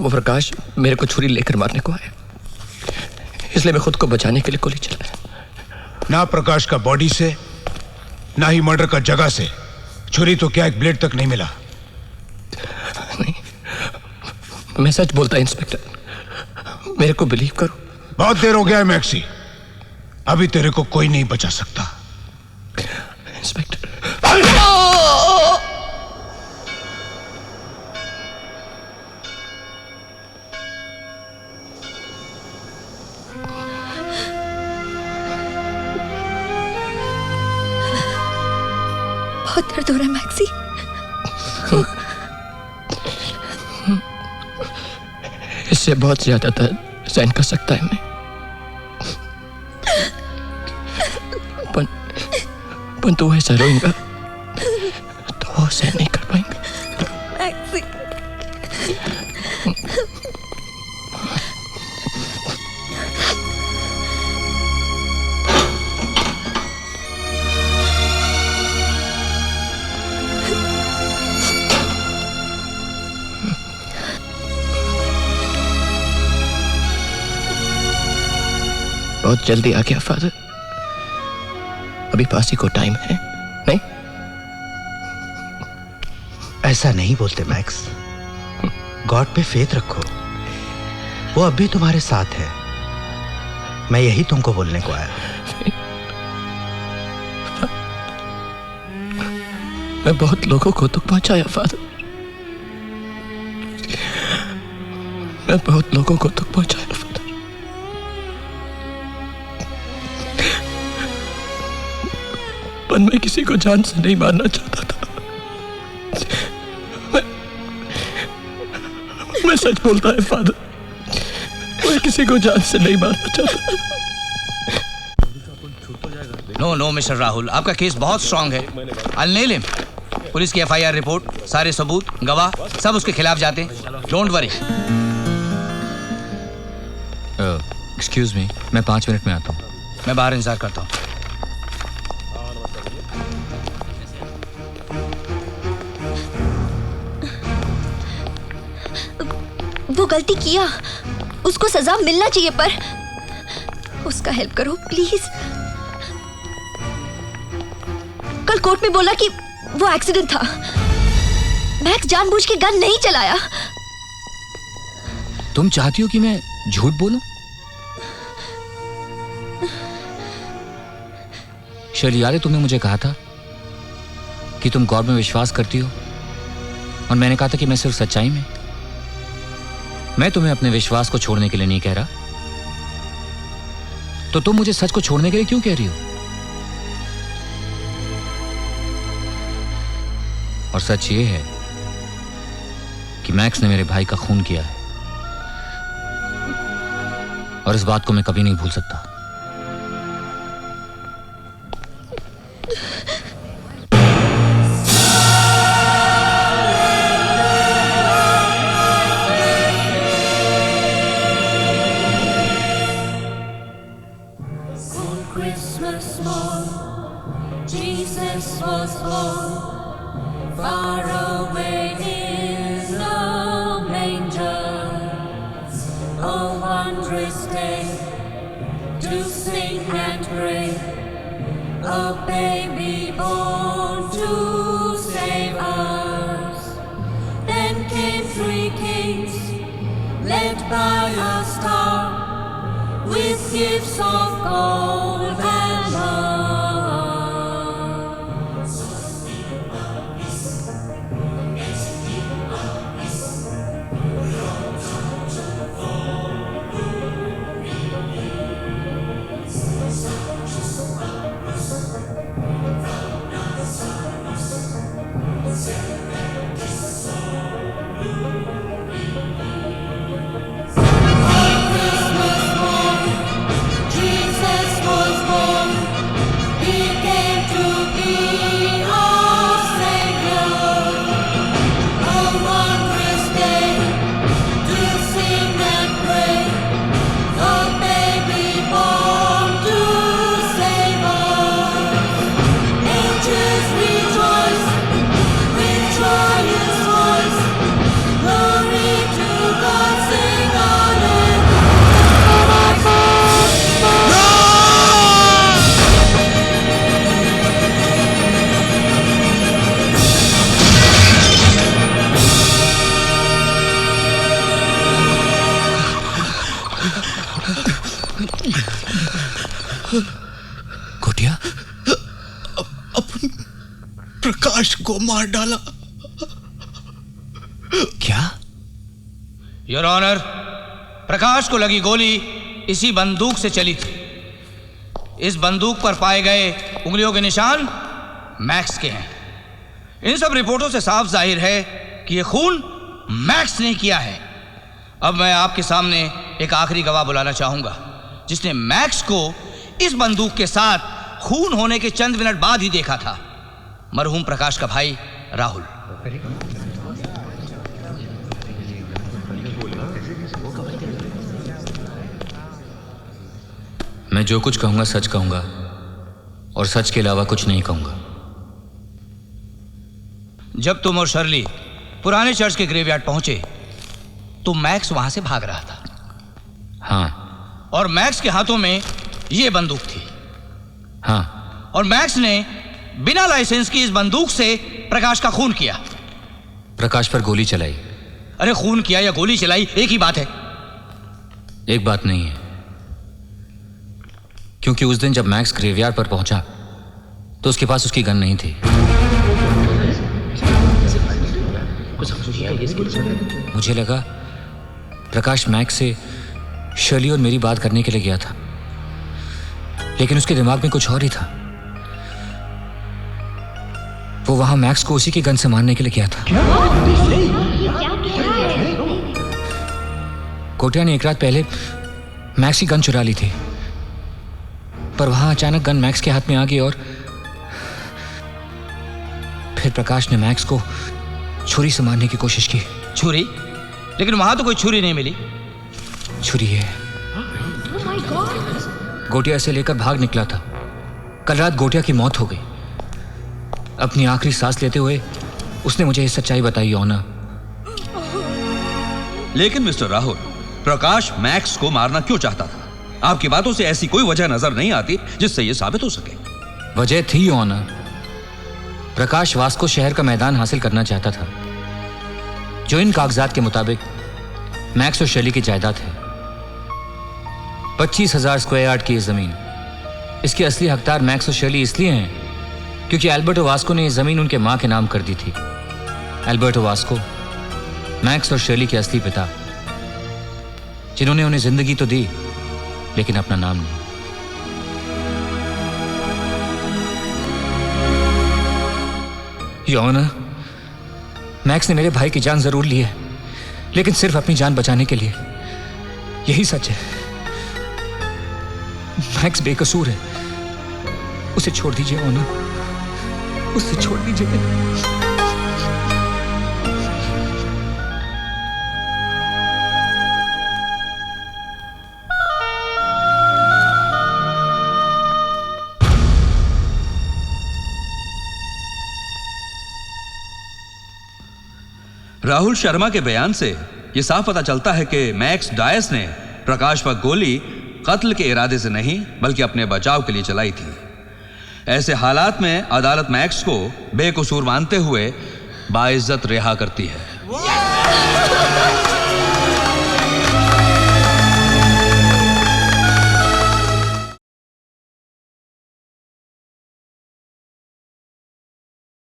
वो प्रकाश मेरे को छुरी लेकर मारने को आया, इसलिए मैं खुद को बचाने के लिए गोली चलाया। ना प्रकाश का बॉडी से, ना ही मर्डर का जगह से छुरी तो क्या एक ब्लेड तक नहीं मिला। नहीं, मैं सच बोलता इंस्पेक्टर, मेरे को बिलीव करो। बहुत देर हो गया है मैक्सी, अभी तेरे को कोई नहीं बचा सकता। इंस्पेक्टर बहुत दर्द हो रहा है मैक्सी। इससे बहुत ज्यादा दर्द सहन कर सकता है मैं, पर तू ऐसा रोएगा तो वो सहन नहीं कर पाएंगा। मैक्सी बहुत जल्दी आ गया फादर, अभी पासी को टाइम है नहीं? ऐसा नहीं बोलते मैक्स, गॉड पे फेथ रखो, वो अब भी तुम्हारे साथ है। मैं यही तुमको बोलने को आया। मैं बहुत लोगों को दुख पहुंचाया फादर, मैं बहुत लोगों को दुख पहुंचाया फादर। पर मैं किसी को जान से नहीं मारना चाहता था। मैं सच बोलता है फादर, मैं किसी को जान से नहीं मारना चाहता। नो नो मिस्टर राहुल, आपका केस बहुत स्ट्रांग है। I'll nail him। पुलिस की FIR रिपोर्ट, सारे सबूत, गवाह सब उसके खिलाफ जाते हैं। Don't worry. एक्सक्यूज मी, मैं 5 मिनट में आता हूँ। मैं बाहर इंतजार करता हूँ। वो गलती किया, उसको सजा मिलना चाहिए, पर उसका हेल्प करो प्लीज। कल कोर्ट में बोला कि वो एक्सीडेंट था, मैक्स जानबूझ के गन नहीं चलाया। तुम चाहती हो कि मैं झूठ बोलूं? शर्ली, याद है तुमने मुझे कहा था कि तुम गॉड में विश्वास करती हो, और मैंने कहा था कि मैं सिर्फ सच्चाई में। मैं तुम्हें अपने विश्वास को छोड़ने के लिए नहीं कह रहा, तो तुम मुझे सच को छोड़ने के लिए क्यों कह रही हो? और सच ये है कि मैक्स ने मेरे भाई का खून किया है, और इस बात को मैं कभी नहीं भूल सकता। Jesus was कोटिया, अपन प्रकाश को मार डाला। क्या? योर ऑनर, प्रकाश को लगी गोली इसी बंदूक से चली थी। इस बंदूक पर पाए गए उंगलियों के निशान मैक्स के हैं। इन सब रिपोर्टों से साफ जाहिर है कि यह खून मैक्स ने किया है। अब मैं आपके सामने एक आखिरी गवाह बुलाना चाहूंगा जिसने मैक्स को इस बंदूक के साथ खून होने के चंद मिनट बाद ही देखा था। मरहूम प्रकाश का भाई राहुल। मैं जो कुछ कहूंगा सच कहूंगा और सच के अलावा कुछ नहीं कहूंगा। जब तुम और शर्ली पुराने चर्च के ग्रेवयार्ड पहुंचे तो मैक्स वहां से भाग रहा था। हाँ। और मैक्स के हाथों में यह बंदूक थी। हाँ। और मैक्स ने बिना लाइसेंस की इस बंदूक से प्रकाश का खून किया। प्रकाश पर गोली चलाई। अरे खून किया या गोली चलाई एक ही बात है। एक बात नहीं है, क्योंकि उस दिन जब मैक्स ग्रेवयार्ड पर पहुंचा तो उसके पास उसकी गन नहीं थी। मुझे लगा प्रकाश मैक्स से शर्ली और मेरी बात करने के लिए गया था, लेकिन उसके दिमाग में कुछ और ही था। वो वहां मैक्स को उसी की गन से मारने के लिए गया था। कोटिया ने एक रात पहले मैक्स की गन चुरा ली थी, पर वहां अचानक गन मैक्स के हाथ में आ गई और फिर प्रकाश ने मैक्स को छुरी से मारने की कोशिश की। छुरी? लेकिन वहां तो कोई छुरी नहीं मिली। छुरी है। गोटिया से लेकर भाग निकला था। कल रात गोटिया की मौत हो गई। अपनी आखिरी सांस लेते हुए उसने मुझे ये सच्चाई बताई ऑनर। लेकिन मिस्टर राहुल, प्रकाश मैक्स को मारना क्यों चाहता था? आपकी बातों से ऐसी कोई वजह नजर नहीं आती जिससे यह साबित हो सके। वजह थी ऑनर। प्रकाश वास्को शहर का मैदान हासिल करना चाहता था, जो इन कागजात के मुताबिक मैक्स और शर्ली की जायदाद है। 25,000 स्क्वायर यार्ड की यह जमीन। इसके असली हकदार मैक्स और शर्ली इसलिए हैं क्योंकि एल्बर्टो वास्को ने यह जमीन उनके मां के नाम कर दी थी। एल्बर्टो वास्को मैक्स और शर्ली के असली पिता, जिन्होंने उन्हें जिंदगी तो दी लेकिन अपना नाम नहीं। योर ऑनर, मैक्स ने मेरे भाई की जान जरूर ली है, लेकिन सिर्फ अपनी जान बचाने के लिए। यही सच है। मैक्स बेकसूर है। उसे छोड़ दीजिए ऑनर, उसे छोड़ दीजिए। राहुल शर्मा के बयान से यह साफ पता चलता है कि मैक्स डायस ने प्रकाश पर गोली कत्ल के इरादे से नहीं बल्कि अपने बचाव के लिए चलाई थी। ऐसे हालात में अदालत मैक्स को बेकसूर मानते हुए बाइज्जत रिहा करती है।